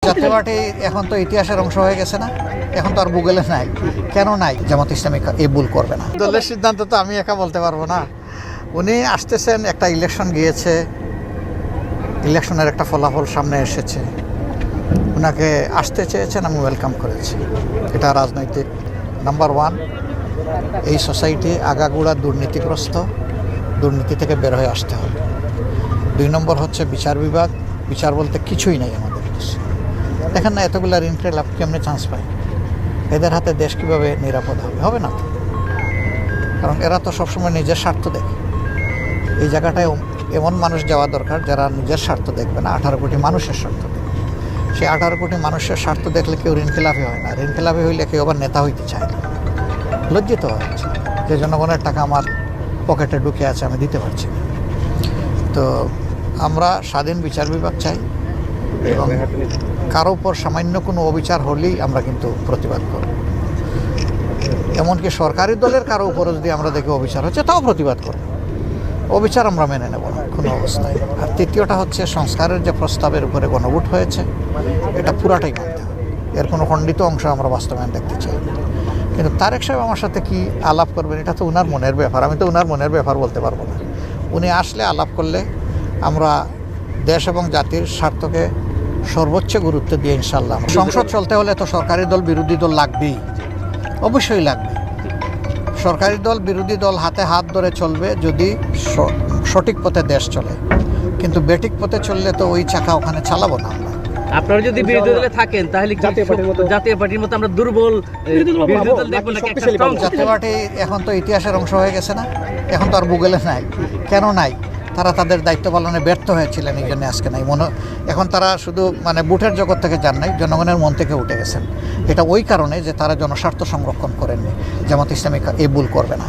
জাতীয় পার্টি এখন তো ইতিহাসের অংশ হয়ে গেছে না, এখন তো আর গুগলে নাই। কেন নাই? জামাত ইসলামী এই ভুল করবে না। দলের সিদ্ধান্ত তো আমি একা বলতে পারবো না। উনি আসতেছেন, একটা ইলেকশন গিয়েছে, ইলেকশনের একটা ফলাফল সামনে এসেছে, ওনাকে আসতে চেয়েছেন, আমি ওয়েলকাম করেছি। এটা রাজনৈতিক নাম্বার ওয়ান। এই সোসাইটি আগাগোড়া দুর্নীতিগ্রস্ত, দুর্নীতি থেকে বের হয়ে আসতে হবে। 2 নম্বর হচ্ছে বিচার বিভাগ। বিচার বলতে কিছুই নেই আমাদের দেশে। দেখেন না, এতগুলো ঋণ লাভ কেমনি চান্স পায়? এদের হাতে দেশ কীভাবে নিরাপদ হবে? হবে না তো। কারণ এরা তো সবসময় নিজের স্বার্থ দেখে। এই জায়গাটায় এমন মানুষ যাওয়া দরকার যারা নিজের স্বার্থ দেখবে না, 18 কোটি মানুষের স্বার্থ দেখবে। সেই 18 কোটি মানুষের স্বার্থ দেখলে কেউ ঋণখেলাপি হয় না। ঋণখেলাপি হইলে কেউ আবার নেতা হইতে চায় না। লজ্জিত হচ্ছে যে জনগণের টাকা আমার পকেটে ঢুকে আছে, আমি দিতে পারছি না। তো আমরা স্বাধীন বিচার বিভাগ চাই, এবং কারো উপর সামান্য কোনো অবিচার হলেই আমরা কিন্তু প্রতিবাদ করব। এমনকি সরকারি দলের কারো উপরও যদি আমরা দেখি অবিচার হচ্ছে, তাও প্রতিবাদ করব। অবিচার আমরা মেনে নেব না কোনো অবস্থায়। আর তৃতীয়টা হচ্ছে, সংস্কারের যে প্রস্তাবের উপরে গণভোট হয়েছে, এটা পুরাটাই মানতে হবে। এর কোনো খণ্ডিত অংশ আমরা বাস্তবায়ন দেখতে চাই না। কিন্তু তারেক সাহেব আমার সাথে কি আলাপ করবেন, এটা তো ওনার মনের ব্যাপার। আমি তো ওনার মনের ব্যাপার বলতে পারবো না। উনি আসলে আলাপ করলে আমরা দেশ এবং জাতির স্বার্থকে সর্বোচ্চ গুরুত্ব দিয়ে ইনশাল্লাহ। সংসদ চলতে হলে তো সরকারি দল বিরোধী দল লাগবেই, অবশ্যই লাগবে। সরকারি দল বিরোধী দল হাতে হাত ধরে চলবে যদি সঠিক পথে দেশ চলে। কিন্তু বেঠিক পথে চললে তো ওই চাকা ওখানে চালাবো না আমরা। আপনারা যদি বিরোধী দলে থাকেন তাহলে জাতীয় পার্টির মতো আমরা দুর্বল বিরোধী দল দেখব না। জাতীয় পার্টি এখন তো ইতিহাসের অংশ হয়ে গেছে না, এখন তো আর গুগলে নাই। কেন নাই? তারা তাদের দায়িত্ব পালনে ব্যর্থ হয়েছিলেন, এই জন্য আজকে নাই। এখন তারা শুধু বুথের জগৎ থেকে যান নাই, জনগণের মন থেকে উঠে গেছেন। এটা ওই কারণে যে তারা জনস্বার্থ সংরক্ষণ করেননি। জামাত ইসলামী এই ভুল করবে না।